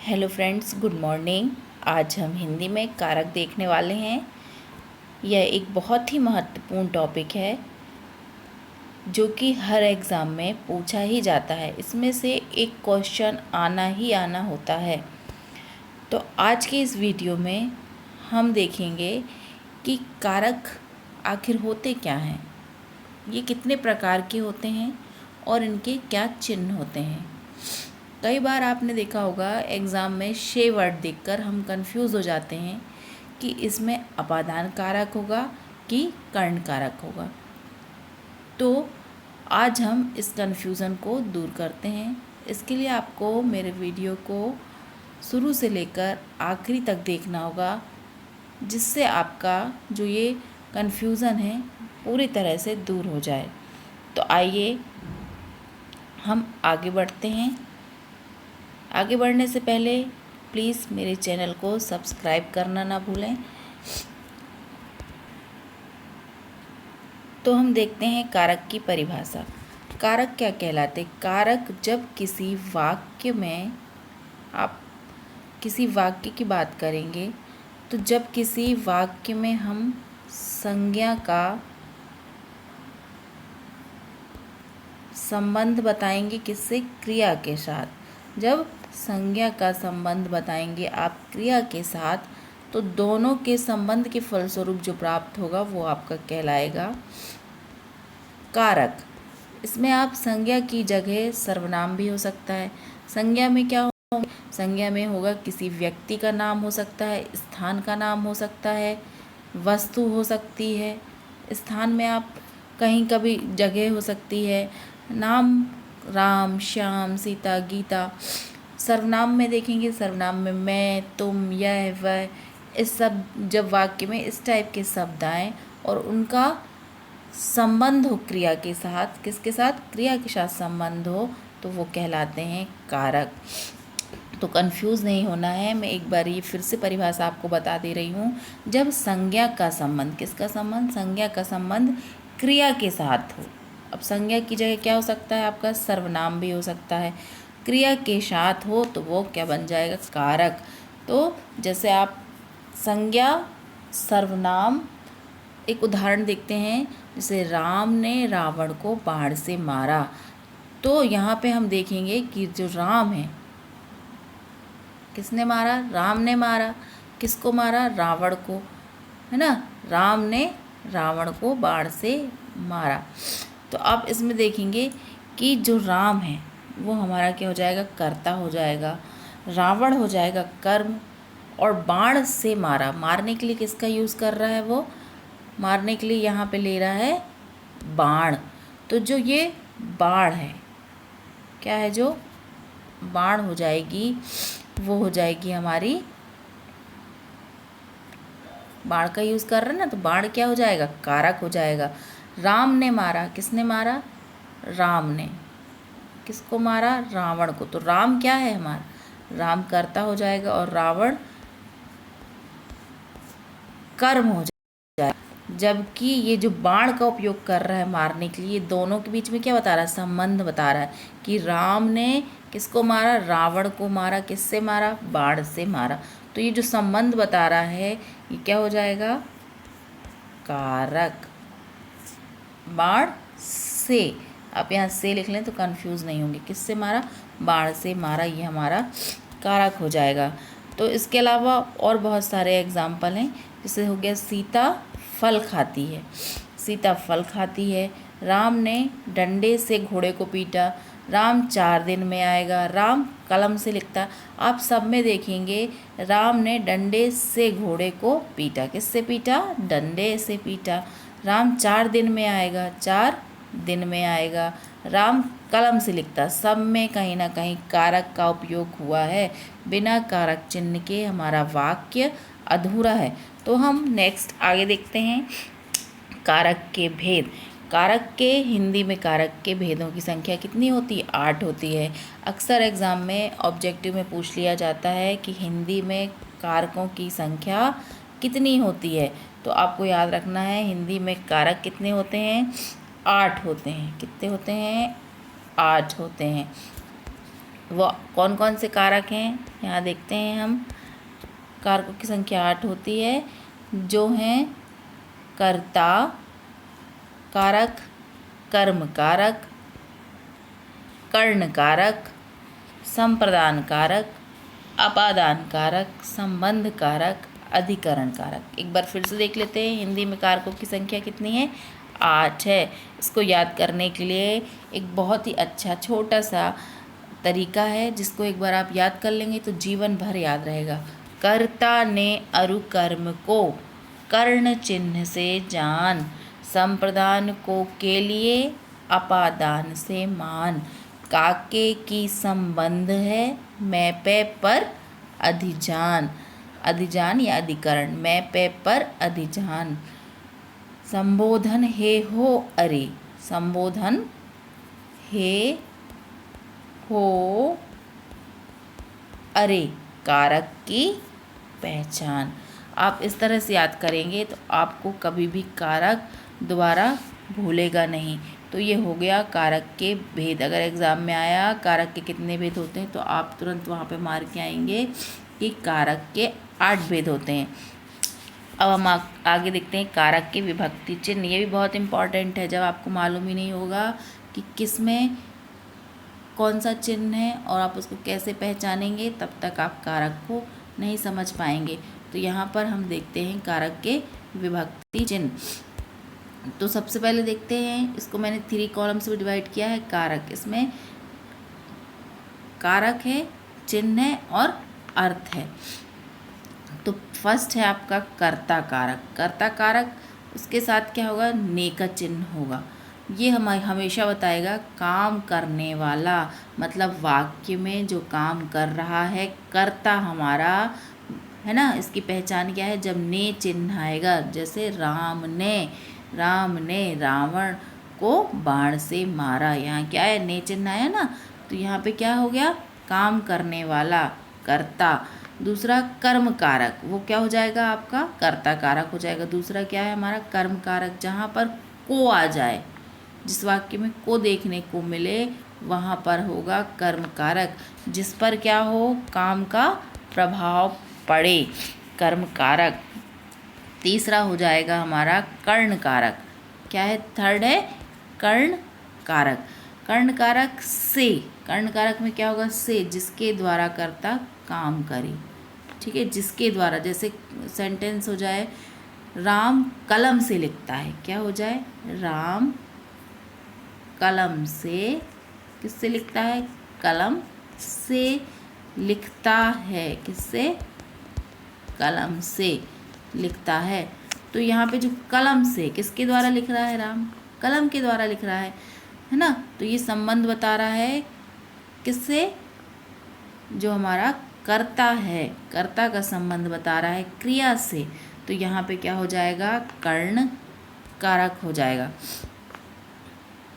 Hello friends, good morning. आज हम हिंदी में कारक देखने वाले हैं। यह एक बहुत ही महत्वपूर्ण टॉपिक है जो कि हर एग्ज़ाम में पूछा ही जाता है। इसमें से एक क्वेश्चन आना ही आना होता है। तो आज के इस वीडियो में हम देखेंगे कि कारक आखिर होते क्या हैं, ये कितने प्रकार के होते हैं और इनके क्या चिन्ह होते हैं। कई बार आपने देखा होगा एग्ज़ाम में 6 वर्ड देखकर हम कंफ्यूज हो जाते हैं कि इसमें अपादान कारक होगा कि कर्ण कारक होगा। तो आज हम इस कन्फ्यूज़न को दूर करते हैं। इसके लिए आपको मेरे वीडियो को शुरू से लेकर आखिरी तक देखना होगा, जिससे आपका जो ये कन्फ्यूज़न है पूरी तरह से दूर हो जाए। तो आइए हम आगे बढ़ते हैं। आगे बढ़ने से पहले प्लीज़ मेरे चैनल को सब्सक्राइब करना ना भूलें। तो हम देखते हैं कारक की परिभाषा। कारक क्या कहलाते? कारक जब किसी वाक्य में, आप किसी वाक्य की बात करेंगे तो जब किसी वाक्य में हम संज्ञा का संबंध बताएंगे, किससे? क्रिया के साथ। जब संज्ञा का संबंध बताएंगे आप क्रिया के साथ, तो दोनों के संबंध के फलस्वरूप जो प्राप्त होगा वो आपका कहलाएगा कारक। इसमें आप संज्ञा की जगह सर्वनाम भी हो सकता है। संज्ञा में क्या होगा? संज्ञा में होगा किसी व्यक्ति का नाम हो सकता है, स्थान का नाम हो सकता है, वस्तु हो सकती है। स्थान में आप कहीं कभी जगह हो सकती है, नाम राम, श्याम, सीता, गीता। सर्वनाम में देखेंगे, सर्वनाम में मैं, तुम, यह, वह, इस सब जब वाक्य में इस टाइप के शब्द आएँ और उनका संबंध हो क्रिया के साथ, किसके साथ? क्रिया के साथ संबंध हो, तो वो कहलाते हैं कारक। तो कंफ्यूज नहीं होना है। मैं एक बार ये फिर से परिभाषा आपको बता दे रही हूँ। जब संज्ञा का संबंध, किसका संबंध? संज्ञा का संबंध क्रिया के साथ हो। अब संज्ञा की जगह क्या हो सकता है? आपका सर्वनाम भी हो सकता है। क्रिया के साथ हो तो वो क्या बन जाएगा? कारक। तो जैसे आप संज्ञा, सर्वनाम, एक उदाहरण देखते हैं। जैसे राम ने रावण को बाण से मारा, तो यहाँ पे हम देखेंगे कि जो राम है, किसने मारा? राम ने मारा। किसको मारा? रावण को, है ना। राम ने रावण को बाण से मारा। तो आप इसमें देखेंगे कि जो राम है वो हमारा क्या हो जाएगा? कर्ता हो जाएगा। रावण हो जाएगा कर्म। और बाण से मारा, मारने के लिए किसका यूज़ कर रहा है वो? मारने के लिए यहाँ पे ले रहा है बाण। तो जो ये बाण है, क्या है? जो बाण हो जाएगी वो हो जाएगी हमारी, बाण का यूज़ कर रहे हैं ना, तो बाण क्या हो जाएगा? कारक हो जाएगा। राम ने मारा, किसने मारा? राम ने। किसको मारा? रावण को। तो राम क्या है हमारा? राम कर्ता हो जाएगा और रावण कर्म हो जाएगा। जबकि ये जो बाण का उपयोग कर रहा है मारने के लिए, दोनों के बीच में क्या बता रहा है? संबंध बता रहा है कि राम ने किसको मारा? रावण को मारा। किससे मारा? बाण से मारा। तो ये जो संबंध बता रहा है ये क्या हो जाएगा? कारक। बाण से, आप यहाँ से लिख लें तो कंफ्यूज नहीं होंगे। किससे मारा? बाण से मारा, ये हमारा कारक हो जाएगा। तो इसके अलावा और बहुत सारे एग्जाम्पल हैं। जैसे हो गया सीता फल खाती है। सीता फल खाती है। राम ने डंडे से घोड़े को पीटा। राम 4 दिन में आएगा। राम कलम से लिखता। आप सब में देखेंगे राम ने डंडे से घोड़े को पीटा। किससे पीटा? डंडे से पीटा। राम 4 दिन में आएगा। 4 दिन में आएगा। राम कलम से लिखता। सब में कहीं ना कहीं कारक का उपयोग हुआ है। बिना कारक चिन्ह के हमारा वाक्य अधूरा है। तो हम नेक्स्ट आगे देखते हैं कारक के भेद। कारक के, हिंदी में कारक के भेदों की संख्या कितनी होती है? 8 होती है। अक्सर एग्ज़ाम में ऑब्जेक्टिव में पूछ लिया जाता है कि हिंदी में कारकों की संख्या कितनी होती है। तो आपको याद रखना है हिंदी में कारक कितने होते हैं? 8 होते हैं। कितने होते हैं? 8 होते हैं। वो कौन कौन से कारक हैं यहाँ देखते हैं हम। कारकों की संख्या 8 होती है, जो हैं कर्ता कारक, कर्म कारक, कर्ण कारक, संप्रदान कारक, अपादान कारक, संबंध कारक, अधिकरण कारक। एक बार फिर से देख लेते हैं हिंदी में कारकों की संख्या कितनी है, 8 है। इसको याद करने के लिए एक बहुत ही अच्छा छोटा सा तरीका है, जिसको एक बार आप याद कर लेंगे तो जीवन भर याद रहेगा। कर्ता ने अरु कर्म को कर्ण चिन्ह से जान, संप्रदान को के लिए अपादान से मान, काके की संबंध है मैं पे पर अधिजान, अधिजान या अधिकरण, मैं पे पर अधिजान, संबोधन हे हो अरे, संबोधन हे हो अरे, कारक की पहचान। आप इस तरह से याद करेंगे तो आपको कभी भी कारक दोबारा भूलेगा नहीं। तो ये हो गया कारक के भेद। अगर एग्ज़ाम में आया कारक के कितने भेद होते हैं तो आप तुरंत वहाँ पे मार के आएंगे कि कारक के 8 भेद होते हैं। अब हम आगे देखते हैं कारक के विभक्ति चिन्ह। ये भी बहुत इम्पॉर्टेंट है। जब आपको मालूम ही नहीं होगा कि किस में कौन सा चिन्ह है और आप उसको कैसे पहचानेंगे, तब तक आप कारक को नहीं समझ पाएंगे। तो यहाँ पर हम देखते हैं कारक के विभक्ति चिन्ह। तो सबसे पहले देखते हैं, इसको मैंने 3 कॉलम्स में डिवाइड किया है। कारक, इसमें कारक है, चिन्ह है और अर्थ है। तो फर्स्ट है आपका कर्ता कारक। कर्ता कारक, उसके साथ क्या होगा, ने का चिन्ह होगा। ये हमें हमेशा बताएगा काम करने वाला, मतलब वाक्य में जो काम कर रहा है कर्ता हमारा है ना। इसकी पहचान क्या है, जब ने चिन्ह आएगा। जैसे राम ने रावण को बाण से मारा, यहाँ क्या है, ने चिन्ह आया ना। तो यहाँ पे क्या हो गया, काम करने वाला कर्ता। दूसरा कर्म कारक, वो क्या हो जाएगा आपका, कर्ता कारक हो जाएगा। दूसरा क्या है हमारा, कर्म कारक, जहाँ पर को आ जाए, जिस वाक्य में को देखने को मिले वहाँ पर होगा कर्म कारक। जिस पर क्या हो, काम का प्रभाव पड़े, कर्म कारक। तीसरा हो जाएगा हमारा कर्ण कारक। क्या है, थर्ड है कर्ण कारक। कर्ण कारक से, कर्ण कारक में क्या होगा, से, जिसके द्वारा कर्ता काम करे। ठीक है, जिसके द्वारा, जैसे सेंटेंस हो जाए राम कलम से लिखता है, क्या हो जाए, राम कलम से, किससे लिखता है, कलम से लिखता है, किससे, कलम से लिखता है। तो यहाँ पे जो कलम से, किसके द्वारा लिख रहा है, राम कलम के द्वारा लिख रहा है ना। तो ये संबंध बता रहा है किससे, जो हमारा कर्ता है, कर्ता का संबंध बता रहा है क्रिया से। तो यहाँ पे क्या हो जाएगा, कर्ण कारक हो जाएगा।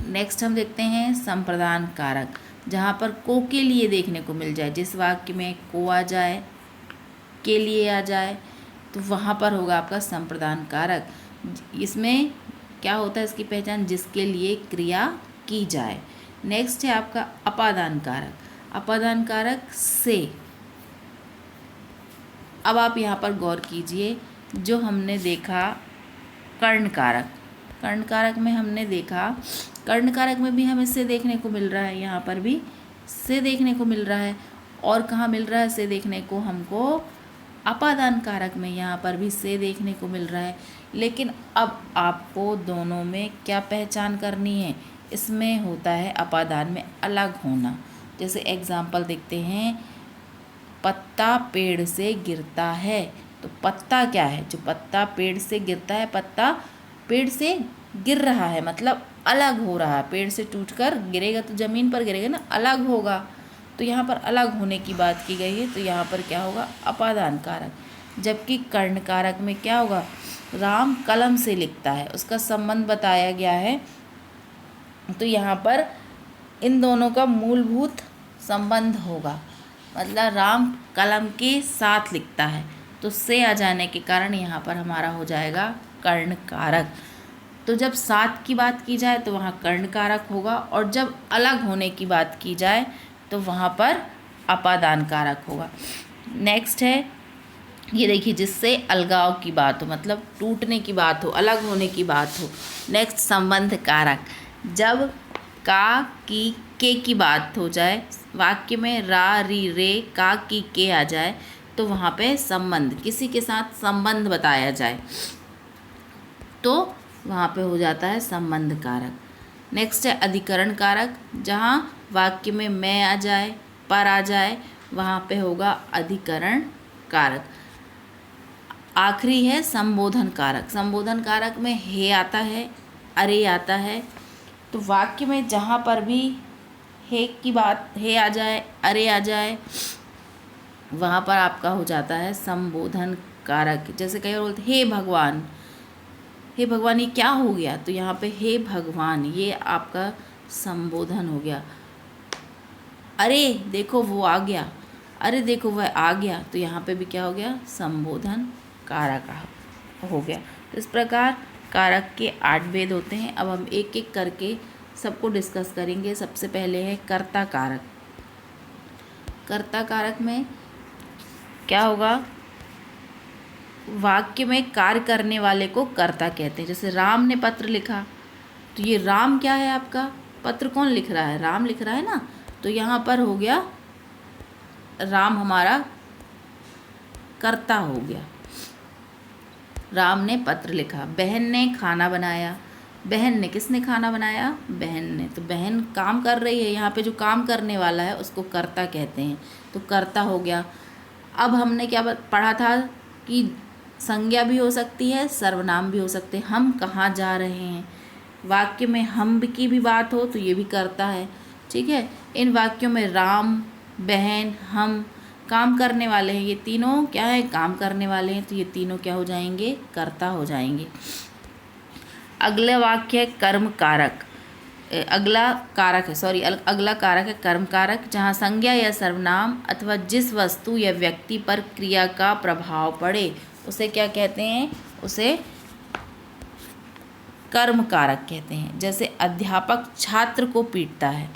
नेक्स्ट हम देखते हैं संप्रदान कारक, जहाँ पर को के लिए देखने को मिल जाए। जिस वाक्य में को आ जाए, के लिए आ जाए, तो वहाँ पर होगा आपका संप्रदान कारक। इसमें क्या होता है, इसकी पहचान, जिसके लिए क्रिया की जाए। नेक्स्ट है आपका अपादान कारक। अपादान कारक से, अब आप यहाँ पर गौर कीजिए, जो हमने देखा कर्ण कारक, कर्ण कारक में हमने देखा, कर्ण कारक में भी हमें से देखने को मिल रहा है, यहाँ पर भी से देखने को मिल रहा है। और कहाँ मिल रहा है से देखने को हमको, अपादान कारक में, यहाँ पर भी से देखने को मिल रहा है। लेकिन अब आपको दोनों में क्या पहचान करनी है, इसमें होता है अपादान में अलग होना। जैसे एग्जाम्पल देखते हैं, पत्ता पेड़ से गिरता है। तो पत्ता क्या है, जो पत्ता पेड़ से गिरता है, पत्ता पेड़ से गिर रहा है, मतलब अलग हो रहा है। पेड़ से टूटकर गिरेगा तो ज़मीन पर गिरेगा ना, अलग होगा। तो यहाँ पर अलग होने की बात की गई है, तो यहाँ पर क्या होगा, अपादान कारक। जबकि कर्ण कारक में क्या होगा, राम कलम से लिखता है, उसका संबंध बताया गया है। तो यहाँ पर इन दोनों का मूलभूत संबंध होगा, मतलब राम कलम के साथ लिखता है, तो से आ जाने के कारण यहाँ पर हमारा हो जाएगा कर्ण कारक। तो जब साथ की बात की जाए तो वहाँ कर्ण कारक होगा, और जब अलग होने की बात की जाए तो वहाँ पर अपादान कारक होगा। नेक्स्ट है, ये देखिए, जिससे अलगाव की बात हो, मतलब टूटने की बात हो, अलग होने की बात हो। नेक्स्ट, संबंध कारक, जब का की के की बात हो जाए, वाक्य में रा री रे का की के आ जाए, तो वहाँ पे संबंध, किसी के साथ संबंध बताया जाए, तो वहाँ पे हो जाता है संबंध कारक। नेक्स्ट है अधिकरण कारक, जहाँ वाक्य में मैं आ जाए, पर आ जाए, वहाँ पे होगा अधिकरण कारक। आखिरी है संबोधन कारक। संबोधन कारक में हे आता है, अरे आता है, तो वाक्य में जहाँ पर भी हे की बात, हे आ जाए, अरे आ जाए, वहाँ पर आपका हो जाता है संबोधन कारक। जैसे कई बार बोलते हे भगवान, हे भगवान ये क्या हो गया, तो यहाँ पे हे भगवान, ये आपका संबोधन हो गया। अरे देखो वो आ गया, अरे देखो वह आ गया, तो यहाँ पे भी क्या हो गया, संबोधन कारक हो गया। तो इस प्रकार कारक के 8 भेद होते हैं। अब हम एक एक करके सबको डिस्कस करेंगे। सबसे पहले है कर्ता कारक। कर्ता कारक में क्या होगा, वाक्य में कार्य करने वाले को कर्ता कहते हैं। जैसे राम ने पत्र लिखा, तो ये राम क्या है आपका, पत्र कौन लिख रहा है, राम लिख रहा है ना, तो यहाँ पर हो गया राम हमारा कर्ता हो गया। राम ने पत्र लिखा। बहन ने खाना बनाया, बहन ने, किसने खाना बनाया, बहन ने, तो बहन काम कर रही है, यहाँ पे जो काम करने वाला है उसको कर्ता कहते हैं, तो कर्ता हो गया। अब हमने क्या पढ़ा था कि संज्ञा भी हो सकती है, सर्वनाम भी हो सकते हैं। हम कहाँ जा रहे हैं, वाक्य में हम की भी बात हो तो ये भी कर्ता है, ठीक है। इन वाक्यों में राम, बहन, हम काम करने वाले हैं, ये तीनों क्या है, काम करने वाले हैं, तो ये तीनों क्या हो जाएंगे, कर्ता हो जाएंगे। अगला वाक्य है कर्म कारक। अगला कारक है कर्म कारक, जहाँ संज्ञा या सर्वनाम अथवा जिस वस्तु या व्यक्ति पर क्रिया का प्रभाव पड़े उसे क्या कहते हैं, उसे कर्म कारक कहते हैं। जैसे अध्यापक छात्र को पीटता है,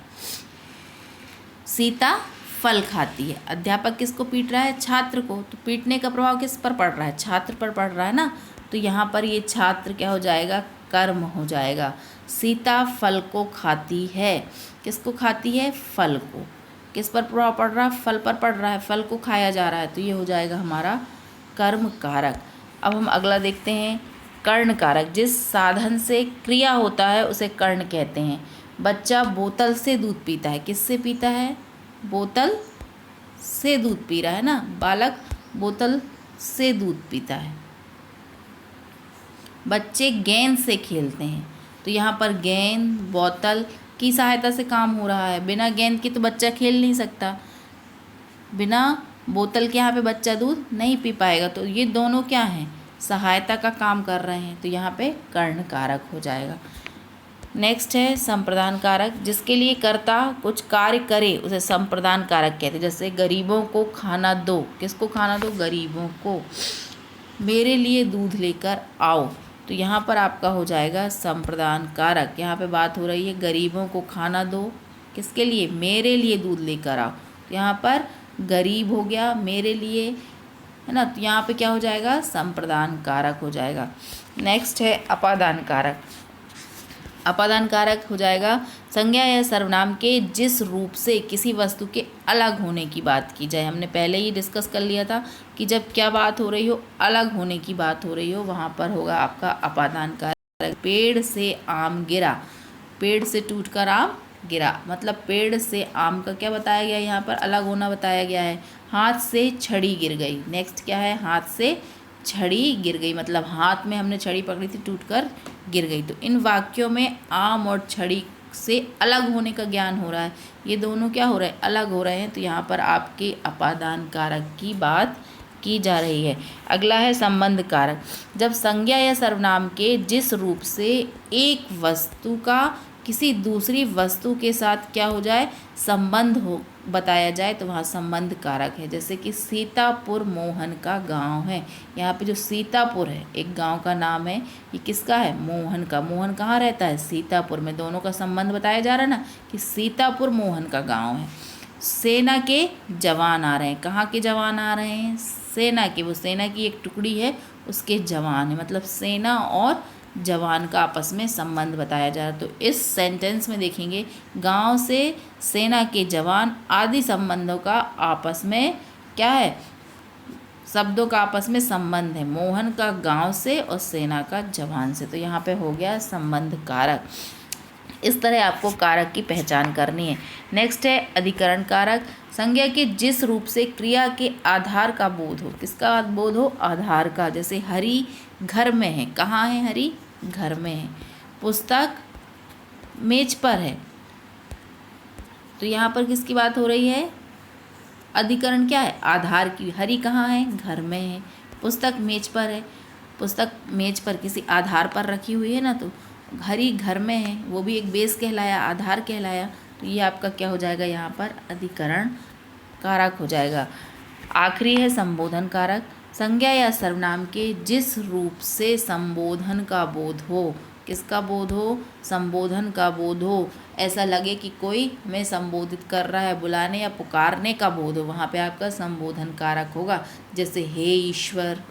सीता फल खाती है। अध्यापक किसको पीट रहा है, छात्र को, तो पीटने का प्रभाव किस पर पड़ रहा है, छात्र पर पड़ रहा है ना, तो यहाँ पर ये छात्र क्या हो जाएगा, कर्म हो जाएगा। सीता फल को खाती है, किसको खाती है, फल को, किस पर प्रभाव पड़ रहा है, फल पर पड़ रहा है, फल को खाया जा रहा है, तो ये हो जाएगा हमारा कर्म कारक। अब हम अगला देखते हैं कर्ण कारक। जिस साधन से क्रिया होता है उसे कर्ण कहते हैं। बच्चा बोतल से दूध पीता है, किससे पीता है, बोतल से दूध पी रहा है ना, बालक बोतल से दूध पीता है। बच्चे गेंद से खेलते हैं, तो यहाँ पर गेंद बोतल की सहायता से काम हो रहा है। बिना गेंद के तो बच्चा खेल नहीं सकता, बिना बोतल के यहाँ पे बच्चा दूध नहीं पी पाएगा, तो ये दोनों क्या हैं, सहायता का काम कर रहे हैं, तो यहाँ पे कर्ण कारक हो जाएगा। नेक्स्ट है संप्रदान कारक। जिसके लिए कर्ता कुछ कार्य करे उसे संप्रदान कारक कहते हैं। जैसे गरीबों को खाना दो, किसको खाना दो, गरीबों को। मेरे लिए दूध लेकर आओ, तो यहाँ पर आपका हो जाएगा संप्रदान कारक। यहाँ पे बात हो रही है गरीबों को खाना दो, किसके लिए, मेरे लिए दूध लेकर आओ, तो यहाँ पर गरीब हो गया, मेरे लिए, है ना, तो यहाँ पे क्या हो जाएगा, संप्रदान कारक हो जाएगा। नेक्स्ट है अपादान कारक। अपादान कारक हो जाएगा संज्ञा या सर्वनाम के जिस रूप से किसी वस्तु के अलग होने की बात की जाए। हमने पहले ही डिस्कस कर लिया था कि जब क्या बात हो रही हो, अलग होने की बात हो रही हो, वहाँ पर होगा आपका अपादान कारक। पेड़ से आम गिरा, पेड़ से टूटकर आम गिरा, मतलब पेड़ से आम का क्या बताया गया, यहाँ पर अलग होना बताया गया है। हाथ से छड़ी गिर गई, नेक्स्ट क्या है, हाथ से छड़ी गिर गई, मतलब हाथ में हमने छड़ी पकड़ी थी, टूटकर गिर गई। तो इन वाक्यों में आम और छड़ी से अलग होने का ज्ञान हो रहा है, ये दोनों क्या हो रहे हैं, अलग हो रहे हैं, तो यहाँ पर आपके अपादान कारक की बात की जा रही है। अगला है संबंध कारक। जब संज्ञा या सर्वनाम के जिस रूप से एक वस्तु का किसी दूसरी वस्तु के साथ क्या हो जाए, संबंध हो बताया जाए, तो वहाँ संबंध कारक है। जैसे कि सीतापुर मोहन का गांव है, यहाँ पे जो सीतापुर है एक गांव का नाम है, ये किसका है, मोहन का। मोहन कहाँ रहता है, सीतापुर में, दोनों का संबंध बताया जा रहा है ना कि सीतापुर मोहन का गांव है। सेना के जवान आ रहे हैं। कहाँ के जवान आ रहे हैं? सेना के, वो सेना की एक टुकड़ी है उसके जवान है, मतलब सेना और जवान का आपस में संबंध बताया जा रहा है। तो इस सेंटेंस में देखेंगे गांव से सेना के जवान आदि संबंधों का आपस में क्या है? शब्दों का आपस में संबंध है। मोहन का गांव से और सेना का जवान से। तो यहाँ पे हो गया संबंध कारक। इस तरह आपको कारक की पहचान करनी है। नेक्स्ट है अधिकरण कारक। संज्ञा के जिस रूप से क्रिया के आधार का बोध हो। किसका बोध हो? आधार का। जैसे हरी घर में है। कहाँ है हरी? घर में है। पुस्तक मेज पर है। तो यहाँ पर किसकी बात हो रही है? अधिकरण क्या है? आधार की। हरी कहाँ है? घर में है। पुस्तक मेज पर है। पुस्तक मेज पर किसी आधार पर रखी हुई है ना, तो हरी घर में है, वो भी एक बेस कहलाया, आधार कहलाया। तो ये आपका क्या हो जाएगा? यहाँ पर अधिकरण कारक हो जाएगा। आखिरी है संबोधन कारक। संज्ञा या सर्वनाम के जिस रूप से संबोधन का बोध हो। किसका बोध हो? संबोधन का बोध हो। ऐसा लगे कि कोई हमें संबोधित कर रहा है, बुलाने या पुकारने का बोध हो, वहाँ पे आपका संबोधन कारक होगा। जैसे हे ईश्वर,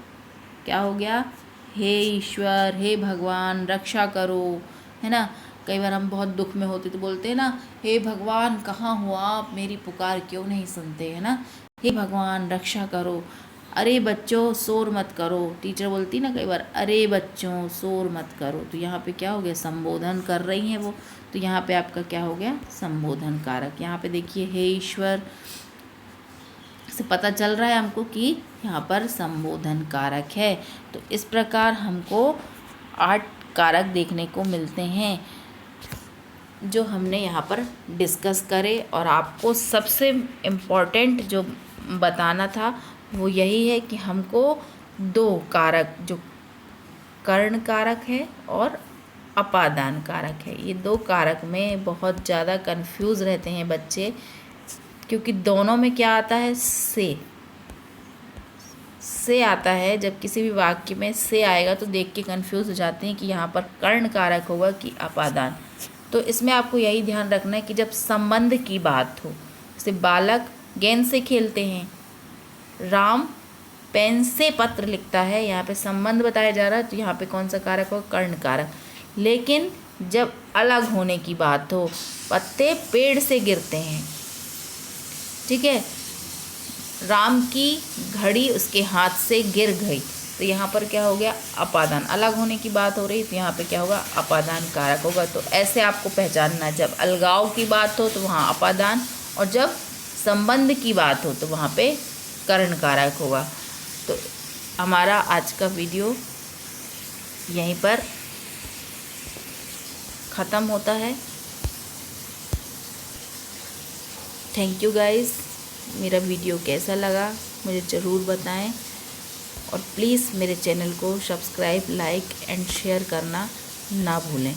क्या हो गया? हे ईश्वर, हे भगवान रक्षा करो, है ना। कई बार हम बहुत दुख में होते तो बोलते हैं ना, हे भगवान कहाँ हो आप, मेरी पुकार क्यों नहीं सुनते, है ना। हे भगवान रक्षा करो। अरे बच्चों शोर मत करो, टीचर बोलती ना कई बार, अरे बच्चों शोर मत करो। तो यहाँ पे क्या हो गया? संबोधन कर रही हैं वो। तो यहाँ पे आपका क्या हो गया? संबोधन कारक। यहाँ पे देखिए हे ईश्वर से पता चल रहा है हमको कि यहाँ पर संबोधन कारक है। तो इस प्रकार हमको 8 कारक देखने को मिलते हैं जो हमने यहाँ पर डिस्कस करे। और आपको सबसे इम्पोर्टेंट जो बताना था वो यही है कि हमको 2 कारक, जो कर्ण कारक है और अपादान कारक है, ये 2 कारक में बहुत ज़्यादा कंफ्यूज रहते हैं बच्चे, क्योंकि दोनों में क्या आता है? से आता है। जब किसी भी वाक्य में से आएगा तो देख के कंफ्यूज हो जाते हैं कि यहाँ पर कर्ण कारक होगा कि अपादान। तो इसमें आपको यही ध्यान रखना है कि जब संबंध की बात हो, जैसे बालक गेंद से खेलते हैं, राम पेन से पत्र लिखता है, यहाँ पे संबंध बताया जा रहा है, तो यहाँ पे कौन सा कारक हो? कर्ण कारक। लेकिन जब अलग होने की बात हो, पत्ते पेड़ से गिरते हैं, ठीक है, राम की घड़ी उसके हाथ से गिर गई, तो यहाँ पर क्या हो गया? अपादान। अलग होने की बात हो रही, तो यहाँ पे क्या होगा? अपादान कारक होगा। तो ऐसे आपको पहचानना, जब अलगाव की बात हो तो वहाँ अपादान, और जब संबंध की बात हो तो वहाँ पे कर्ण कारक होगा। तो हमारा आज का वीडियो यहीं पर ख़त्म होता है। Thank you guys. मेरा वीडियो कैसा लगा मुझे ज़रूर बताएं, और प्लीज़ मेरे चैनल को सब्सक्राइब, लाइक एंड शेयर करना ना भूलें।